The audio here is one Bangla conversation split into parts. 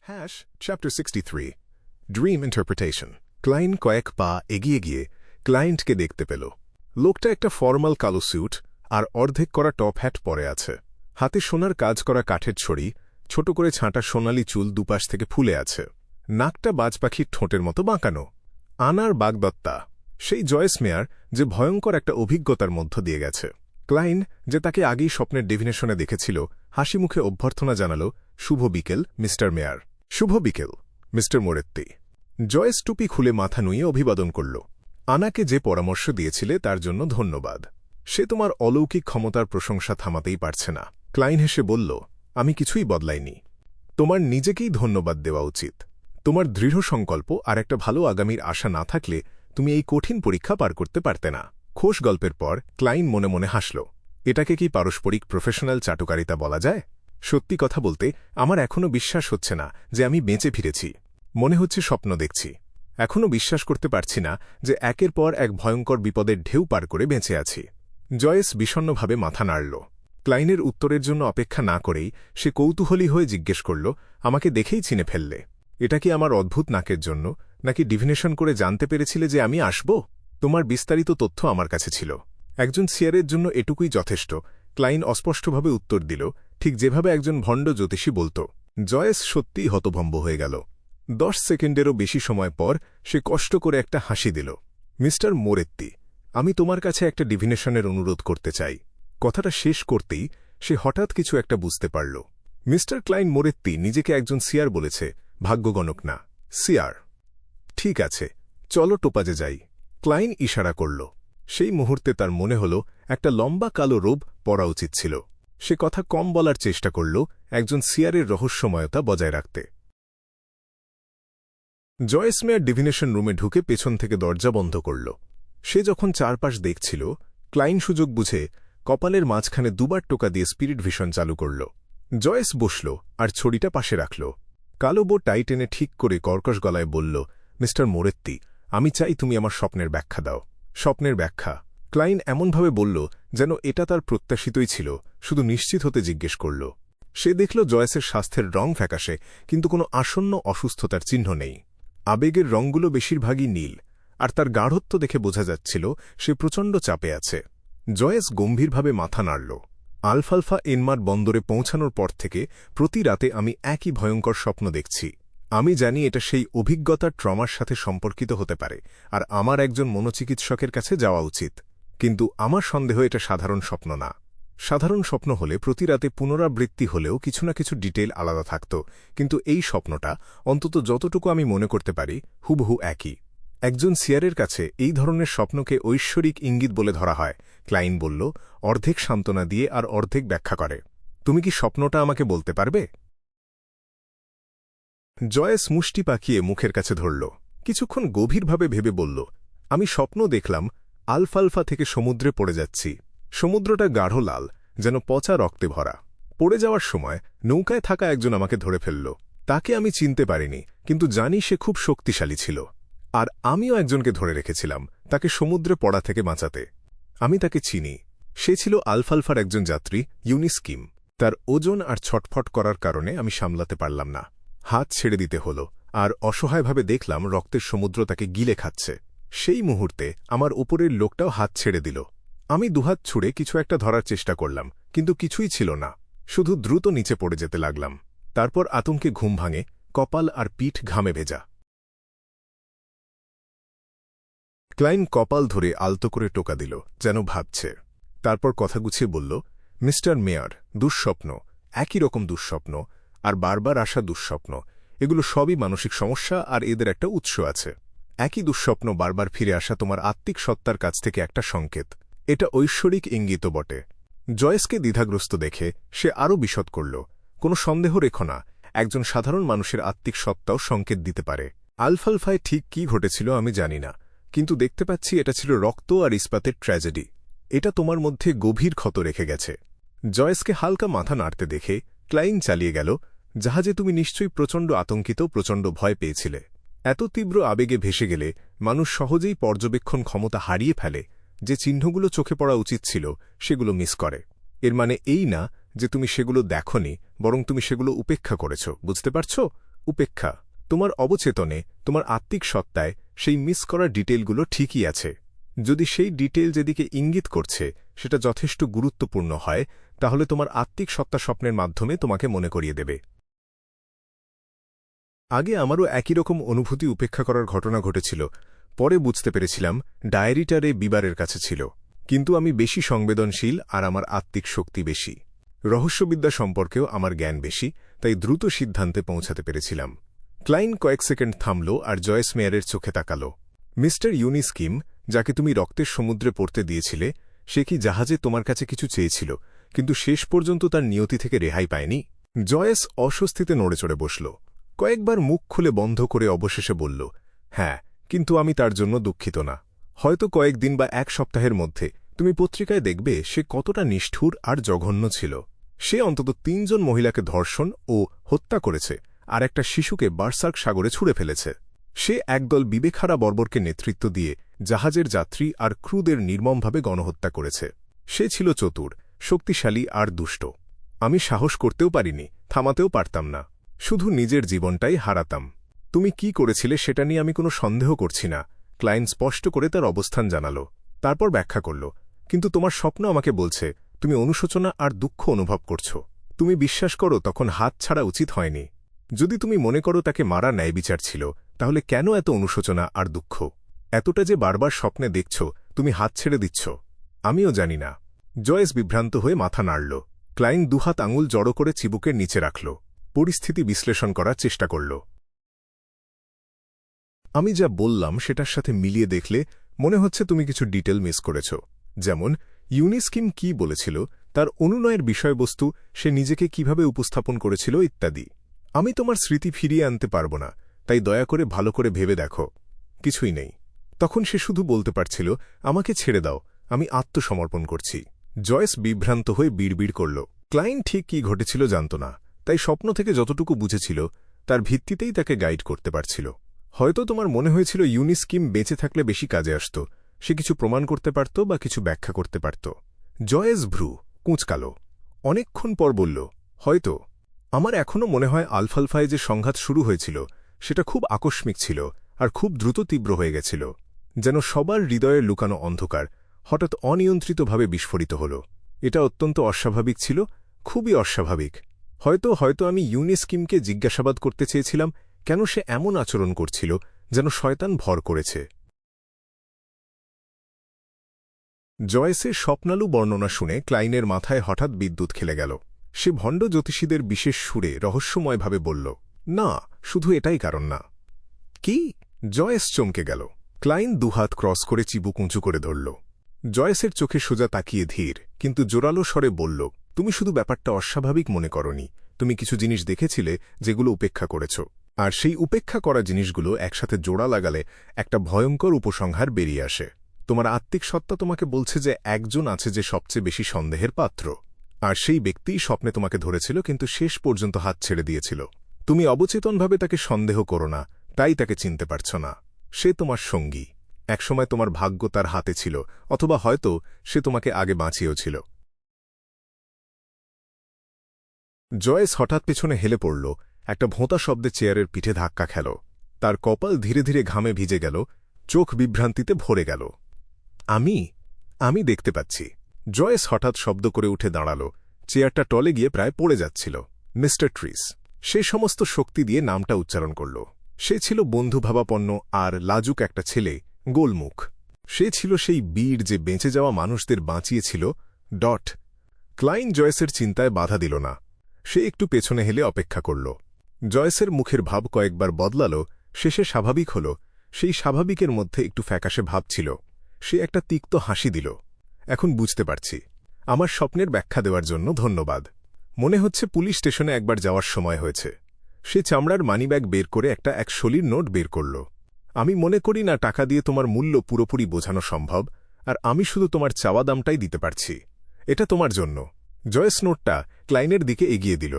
Chapter 63 Dream Interpretation ক্লাইন কয়েক পা এগিয়ে গিয়ে ক্লায়েন্টকে দেখতে পেল। লোকটা একটা ফর্মাল কালো স্যুট আর অর্ধেক করা টপ হ্যাট পরে আছে। হাতে সোনার কাজ করা কাঠের ছড়ি, ছোট করে ছাঁটা সোনালি চুল দুপাশ থেকে ফুলে আছে। নাকটা বাজ পাখির ঠোঁটের মতো বাঁকানো। আনার বাগদত্তা, সেই জয়েস মেয়ার যে ভয়ঙ্কর একটা অভিজ্ঞতার মধ্য দিয়ে গেছে। ক্লাইন, যে তাকে আগেই স্বপ্নের ডেফিনেশনে দেখেছিল, হাসি মুখে অভ্যর্থনা জানাল, শুভ বিকেল মিস্টার মেয়ার। শুভ বিকেল মিস্টার মোরেত্তি। জয়েস টুপি খুলে মাথা নুয়ে অভিবাদন করল। আনাকে যে পরামর্শ দিয়েছিলে তার জন্য ধন্যবাদ। সে তোমার অলৌকিক ক্ষমতার প্রশংসা থামাতেই পারছে না। ক্লাইন হেসে বলল, আমি কিছুই বদলাইনি। তোমার নিজেকেই ধন্যবাদ দেওয়া উচিত। তোমার দৃঢ় সংকল্প আর একটা ভালো আগামীর আশা না থাকলে তুমি এই কঠিন পরীক্ষা পার করতে পারতে না। খোশ গল্পের পর ক্লাইন মনে মনে হাসল। এটাকে কি পারস্পরিক প্রফেশনাল চাটুকারিতা বলা যায়? সত্যি কথা বলতে আমার এখনও বিশ্বাস হচ্ছে না যে আমি বেঁচে ফিরেছি। মনে হচ্ছে স্বপ্ন দেখছি। এখনও বিশ্বাস করতে পারছি না যে একের পর এক ভয়ঙ্কর বিপদের ঢেউ পার করে বেঁচে আছি। জয়েস বিষণ্নভাবে মাথা নাড়ল। ক্লাইনের উত্তরের জন্য অপেক্ষা না করেই সে কৌতূহলী হয়ে জিজ্ঞেস করল, আমাকে দেখেই চিনে ফেললে? এটা কি আমার অদ্ভুত নাকের জন্য, নাকি ডিভিনেশন করে জানতে পেরেছিলে যে আমি আসব? তোমার বিস্তারিত তথ্য আমার কাছে ছিল। একজন সিয়ারের জন্য এটুকুই যথেষ্ট। ক্লাইন অস্পষ্টভাবে উত্তর দিল, ঠিক যেভাবে একজন ভণ্ড জ্যোতিষী বলত। জয়েস সত্যিই হতভম্ব হয়ে গেল। 10 সেকেন্ডেরও বেশি সময় পর সে কষ্ট করে একটা হাসি দিল। মিস্টার মোরেত্তি, আমি তোমার কাছে একটা ডিভিনেশনের অনুরোধ করতে চাই। কথাটা শেষ করতেই সে হঠাৎ কিছু একটা বুঝতে পারল। মিস্টার ক্লাইন মোরেত্তি নিজেকে একজন সিয়ার বলেছে, ভাগ্যগণক না, সিয়ার। ঠিক আছে, চলো টোপাজে যাই। ক্লাইন ইশারা করল। সেই মুহূর্তে তার মনে হল একটা লম্বা কালো রোব পরা উচিত ছিল। সে কথা কম বলার চেষ্টা করল, একজন সিয়ারের রহস্যময়তা বজায় রাখতে। জয়েস মেয়ার ডিভিনেশন রুমে ঢুকে পেছন থেকে দরজা বন্ধ করল। সে যখন চারপাশ দেখছিল, ক্লাইন সুযোগ বুঝে কপালের মাঝখানে দুবার টোকা দিয়ে স্পিরিট ভিশন চালু করল। জয়েস বসল আর ছড়িটা পাশে রাখল। কালো বো টাই টেনে ঠিক করে কর্কশ গলায় বলল, মিস্টার মোরেত্তি, আমি চাই তুমি আমার স্বপ্নের ব্যাখ্যা দাও। স্বপ্নের ব্যাখ্যা? ক্লাইন এমনভাবে বলল যেন এটা তার প্রত্যাশিতই ছিল, শুধু নিশ্চিত হতে জিজ্ঞেস করল। সে দেখল জয়েসের স্বাস্থ্যের রং ফ্যাকাশে, কিন্তু কোনো আসন্ন অসুস্থতার চিহ্ন নেই। আবেগের রঙগুলো বেশিরভাগই নীল, আর তার গাঢ়ত্ব দেখে বোঝা যাচ্ছিল সে প্রচণ্ড চাপে আছে। জয়েস গম্ভীরভাবে মাথা নাড়ল। আলফালফা এনমার বন্দরে পৌঁছানোর পর থেকে প্রতি রাতে আমি একই ভয়ঙ্কর স্বপ্ন দেখছি। আমি জানি এটা সেই অভিজ্ঞতার ট্রমার সাথে সম্পর্কিত হতে পারে, আর আমার একজন মনোচিকিৎসকের কাছে যাওয়া উচিত। কিন্তু আমার সন্দেহ এটা সাধারণ স্বপ্ন না। সাধারণ স্বপ্ন হলে প্রতি রাতে পুনরাবৃত্তি হলেও কিছু না কিছু ডিটেল আলাদা থাকত, কিন্তু এই স্বপ্নটা, অন্তত যতটুকু আমি মনে করতে পারি, হুবহু একই। একজন সিয়ারের কাছে এই ধরনের স্বপ্নকে ঐশ্বরিক ইঙ্গিত বলে ধরা হয়। ক্লাইন বলল, অর্ধেক সান্ত্বনা দিয়ে আর অর্ধেক ব্যাখ্যা করে। তুমি কি স্বপ্নটা আমাকে বলতে পারবে? জয়েস মুষ্টি পাকিয়ে মুখের কাছে ধরল। কিছুক্ষণ গভীরভাবে ভেবে বলল, আমি স্বপ্ন দেখলাম আলফালফা থেকে সমুদ্রে পড়ে যাচ্ছি। সমুদ্রটা গাঢ় লাল, যেন পচা রক্তে ভরা। পড়ে যাওয়ার সময় নৌকায় থাকা একজন আমাকে ধরে ফেলল। তাকে আমি চিনতে পারিনি, কিন্তু জানি সে খুব শক্তিশালী ছিল। আর আমিও একজনকে ধরে রেখেছিলাম তাকে সমুদ্রে পড়া থেকে বাঁচাতে। আমি তাকে চিনি। সে ছিল আলফালফার একজন যাত্রী, ইউনিস্কিম। তার ওজন আর ছটফট করার কারণে আমি সামলাতে পারলাম না। হাত ছেড়ে দিতে হল, আর অসহায়ভাবে দেখলাম রক্তের সমুদ্র তাকে গিলে খাচ্ছে। সেই মুহূর্তে আমার উপরের লোকটাও হাত ছেড়ে দিল। আমি দুহাত ছুঁড়ে কিছু একটা ধরার চেষ্টা করলাম, কিন্তু কিছুই ছিল না। শুধু দ্রুত নিচে পড়ে যেতে লাগলাম। তারপর আতঙ্কে ঘুম ভাঙে, কপাল আর পিঠ ঘামে ভেজা। ক্লাইন কপাল ধরে আলতো করে টোকা দিল, যেন ভাবছে। তারপর কথা গুছিয়ে বলল, মিস্টার মেয়ার, দুঃস্বপ্ন, একই রকম দুঃস্বপ্ন, আর বারবার আসা দুঃস্বপ্ন, এগুলো সবই মানসিক সমস্যা, আর এদের একটা উৎস আছে। একই দুঃস্বপ্ন বারবার ফিরে আসা তোমার আত্মিক সত্তার কাছ থেকে একটা সংকেত। এটা ঐশ্বরিক ইঙ্গিত বটে। জয়েসকে দ্বিধাগ্রস্ত দেখে সে আরও বিশদ করল, কোনো সন্দেহ রেখো না, একজন সাধারণ মানুষের আত্মিক সত্তাও সংকেত দিতে পারে। আলফালফায় ঠিক কি ঘটেছিল আমি জানি না, কিন্তু দেখতে পাচ্ছি এটা ছিল রক্ত আর ইস্পাতের ট্র্যাজেডি। এটা তোমার মধ্যে গভীর ক্ষত রেখে গেছে। জয়েসকে হালকা মাথা নাড়তে দেখে ক্লাইন চালিয়ে গেল, জাহাজে তুমি নিশ্চয়ই প্রচণ্ড আতঙ্কিত, প্রচণ্ড ভয় পেয়েছিলে। এত তীব্র আবেগে ভেসে গেলে মানুষ সহজেই পর্যবেক্ষণ ক্ষমতা হারিয়ে ফেলে। যে চিহ্নগুলো চোখে পড়া উচিত ছিল সেগুলো মিস করে। এর মানে এই না যে তুমি সেগুলো দেখোনি, বরং তুমি সেগুলো উপেক্ষা করেছ। বুঝতে পারছ? উপেক্ষা। তোমার অবচেতনে, তোমার আত্মিক সত্তায় সেই মিস করা ডিটেলগুলো ঠিকই আছে। যদি সেই ডিটেল যেদিকে ইঙ্গিত করছে সেটা যথেষ্ট গুরুত্বপূর্ণ হয়, তাহলে তোমার আত্মিক সত্তা স্বপ্নের মাধ্যমে তোমাকে মনে করিয়ে দেবে। আগে আমারও একই রকম অনুভূতি উপেক্ষা করার ঘটনা ঘটেছিল। পরে বুঝতে পেরেছিলাম ডায়েরিটারে বিবারের কাছে ছিল। কিন্তু আমি বেশি সংবেদনশীল আর আমার আত্মিক শক্তি বেশি। রহস্যবিদ্যা সম্পর্কেও আমার জ্ঞান বেশি, তাই দ্রুত সিদ্ধান্তে পৌঁছাতে পেরেছিলাম। ক্লাইন কয়েক সেকেন্ড থামল আর জয়েস মেয়ারের চোখে তাকাল। মিস্টার ইউনিস্কিম, যাকে তুমি রক্তের সমুদ্রে পড়তে দিয়েছিলে, সে কি জাহাজে তোমার কাছে কিছু চেয়েছিল, কিন্তু শেষ পর্যন্ত তার নিয়তি থেকে রেহাই পায়নি? জয়েস অস্বস্তিতে নড়েচড়ে বসল। কয়েকবার মুখ খুলে বন্ধ করে অবশেষে বলল, হ্যাঁ, কিন্তু আমি তার জন্য দুঃখিত না। হয়তো কয়েকদিন বা এক সপ্তাহের মধ্যে তুমি পত্রিকায় দেখবে সে কতটা নিষ্ঠুর আর জঘন্য ছিল। সে অন্তত ৩ জন মহিলাকে ধর্ষণ ও হত্যা করেছে আর একটা শিশুকে বার্সার্ক সাগরে ছুঁড়ে ফেলেছে। সে একদল বিবেকহারা বর্বরকে নেতৃত্ব দিয়ে জাহাজের যাত্রী আর ক্রুদের নির্মমভাবে গণহত্যা করেছে। সে ছিল চতুর, শক্তিশালী আর দুষ্ট। আমি সাহস করতেও পারিনি, থামাতেও পারতাম না, শুধু নিজের জীবনটাই হারাতাম। তুমি কি করেছিলে সেটা নিয়ে আমি কোনো সন্দেহ করছি না, ক্লায়েন্ট স্পষ্ট করে তার অবস্থান জানাল। তারপর ব্যাখ্যা করল, কিন্তু তোমার স্বপ্ন আমাকে বলছে তুমি অনুশোচনা আর দুঃখ অনুভব করছ। তুমি বিশ্বাস করো তখন হাত ছাড়া উচিত হয়নি। যদি তুমি মনে করো তাকে মারা ন্যায়বিচার ছিল, তাহলে কেন এত অনুশোচনা আর দুঃখ? এতটা যে বারবার স্বপ্নে দেখছ, তুমি হাত ছেড়ে দিচ্ছ। আমিও জানি না। জয়েস বিভ্রান্ত হয়ে মাথা নাড়ল। ক্লাইন দুহাত আঙুল জড়ো করে চিবুকের নিচে রাখল। পরিস্থিতি বিশ্লেষণ করার চেষ্টা করল। আমি যা বললাম সেটার সাথে মিলিয়ে দেখলে মনে হচ্ছে তুমি কিছু ডিটেল মিস করেছ। যেমন ইউনিস্কিম কি বলেছিল, তার অনুনয়ের বিষয়বস্তু, সে নিজেকে কিভাবে উপস্থাপন করেছিল ইত্যাদি। আমি তোমার স্মৃতি ফিরিয়ে আনতে পারব না, তাই দয়া করে ভালো করে ভেবে দেখো। কিছুই নেই। তখন সে শুধু বলতে পারছিল, আমাকে ছেড়ে দাও, আমি আত্মসমর্পণ করছি। জয়েস বিভ্রান্ত হয়ে বিড়বিড় করল। ক্লাইন ঠিক কি ঘটেছিল জানত না, তাই স্বপ্ন থেকে যতটুকু বুঝেছিল তার ভিত্তিতেই তাকে গাইড করতে পারছিল। হয়তো তোমার মনে হয়েছিল ইউনিস্কিম বেঁচে থাকলে বেশি কাজে আসত, সে কিছু প্রমাণ করতে পারত বা কিছু ব্যাখ্যা করতে পারত। জয়েস ভ্রু কুঁচকাল। অনেকক্ষণ পর বলল, হয়তো। আমার এখনও মনে হয় আলফালফায় যে সংঘাত শুরু হয়েছিল সেটা খুব আকস্মিক ছিল আর খুব দ্রুত তীব্র হয়ে গেছিল, যেন সবার হৃদয়ের লুকানো অন্ধকার হঠাৎ অনিয়ন্ত্রিতভাবে বিস্ফোরিত হল। এটা অত্যন্ত অস্বাভাবিক ছিল, খুবই অস্বাভাবিক। হয়তো আমি ইউনিস্কিমকে জিজ্ঞাসাবাদ করতে চেয়েছিলাম কেন সে এমন আচরণ করছিল, যেন শয়তান ভর করেছে। জয়েসের স্বপ্নালু বর্ণনা শুনে ক্লাইনের মাথায় হঠাৎ বিদ্যুৎ খেলে গেল। সে ভণ্ড জ্যোতিষীদের বিশেষ সুরে রহস্যময়ভাবে বলল, না, শুধু এটাই কারণ না। কি? জয়েস চমকে গেল। ক্লাইন দুহাত ক্রস করে চিবুক উঁচু করে ধরল। জয়েসের চোখে সোজা তাকিয়ে ধীর কিন্তু জোরালো স্বরে বলল, তুমি শুধু ব্যাপারটা অস্বাভাবিক মনে করনি, তুমি কিছু জিনিস দেখেছিলে যেগুলো উপেক্ষা করেছ। আর সেই উপেক্ষা করা জিনিসগুলো একসাথে জোড়া লাগালে একটা ভয়ঙ্কর উপসংহার বেরিয়ে আসে। তোমার আত্মিক সত্তা তোমাকে বলছে যে একজন আছে যে সবচেয়ে বেশি সন্দেহের পাত্র, আর সেই ব্যক্তিই স্বপ্নে তোমাকে ধরেছিল কিন্তু শেষ পর্যন্ত হাত ছেড়ে দিয়েছিল। তুমি অবচেতনভাবে তাকে সন্দেহ করো না, তাই তাকে চিনতে পারছ না। সে তোমার সঙ্গী। একসময় তোমার ভাগ্য তার হাতে ছিল, অথবা হয়তো সে তোমাকে আগে বাঁচিয়েও ছিল। জয়েস হঠাৎ পেছনে হেলে পড়ল, একটা ভোঁতা শব্দে চেয়ারের পিঠে ধাক্কা খেল। তার কপাল ধীরে ধীরে ঘামে ভিজে গেল, চোখ বিভ্রান্তিতে ভরে গেল। আমি দেখতে পাচ্ছি। জয়েস হঠাৎ শব্দ করে উঠে দাঁড়াল। চেয়ারটা টলে গিয়ে প্রায় পড়ে যাচ্ছিল। Mister trees. সে সমস্ত শক্তি দিয়ে নামটা উচ্চারণ করল। সে ছিল বন্ধুভাবাপন্ন আর লাজুক একটা ছেলে, গোলমুখ। সে ছিল সেই বীর যে বেঁচে যাওয়া মানুষদের বাঁচিয়েছিল। ক্লাইন জয়েসের চিন্তায় বাধা দিল না। সে একটু পেছনে হেলে অপেক্ষা করল। জয়েসের মুখের ভাব কয়েকবার বদলাল, শেষে স্বাভাবিক হল। সেই স্বাভাবিকের মধ্যে একটু ফ্যাকাশে ভাব ছিল। সে একটা তিক্ত হাসি দিল। এখন বুঝতে পারছি। আমার স্বপ্নের ব্যাখ্যা দেওয়ার জন্য ধন্যবাদ। মনে হচ্ছে পুলিশ স্টেশনে একবার যাওয়ার সময় হয়েছে। সে চামড়ার মানিব্যাগ বের করে একটা 100 নোট বের করল। আমি মনে করি না টাকা দিয়ে তোমার মূল্য পুরোপুরি বোঝানো সম্ভব, আর আমি শুধু তোমার চাওয়া দামটাই দিতে পারছি। এটা তোমার জন্য। জয়েস নোটটা ক্লাইনের দিকে এগিয়ে দিল।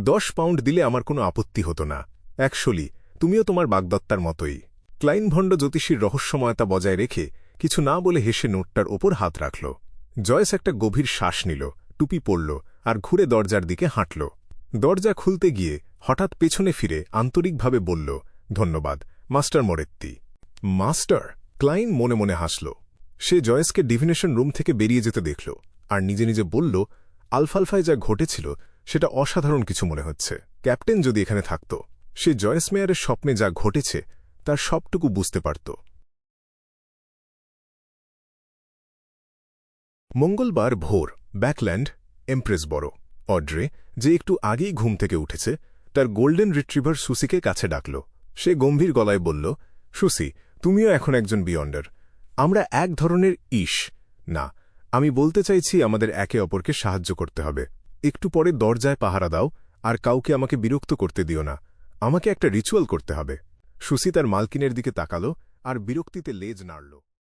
10 পাউন্ড দিলে আমার কোনো আপত্তি হতো না। 100, তুমিও তোমার বাগদত্তার মতোই। ক্লাইন ভণ্ড জ্যোতিষীর রহস্যময়তা বজায় রেখে কিছু না বলে হেসে নোটটার ওপর হাত রাখল। জয়েস একটা গভীর শ্বাস নিল, টুপি পরল আর ঘুরে দরজার দিকে হাঁটল। দরজা খুলতে গিয়ে হঠাৎ পেছনে ফিরে আন্তরিকভাবে বলল, ধন্যবাদ মাস্টার মোরেত্তি। মাস্টার? ক্লাইন মনে মনে হাসল। সে জয়েসকে ডিভিনেশন রুম থেকে বেরিয়ে যেতে দেখল আর নিজে নিজে বলল, আলফালফায় যা ঘটেছিল সেটা অসাধারণ কিছু মনে হচ্ছে। ক্যাপ্টেন যদি এখানে থাকত, সে জয়েস মেয়ারের স্বপ্নে যা ঘটেছে তার সবটুকু বুঝতে পারত। মঙ্গলবার ভোর, ব্যাকল্যান্ড, এমপ্রেস বড়। অড্রে, যে একটু আগেই ঘুম থেকে উঠেছে, তার গোল্ডেন রিট্রিভার সুসিকে কাছে ডাকল। সে গম্ভীর গলায় বলল, সুসি, তুমিও এখন একজন বিয়ন্ডার। আমরা এক ধরনের না, আমি বলতে চাইছি আমাদের একে অপরকে সাহায্য করতে হবে। একটু পরে দরজায় পাহারা দাও আর কাউকে আমাকে বিরক্ত করতে দিও না। আমাকে একটা রিচুয়াল করতে হবে। সুসি তার মালকিনের দিকে তাকাল আর বিরক্তিতে লেজ নাড়ল।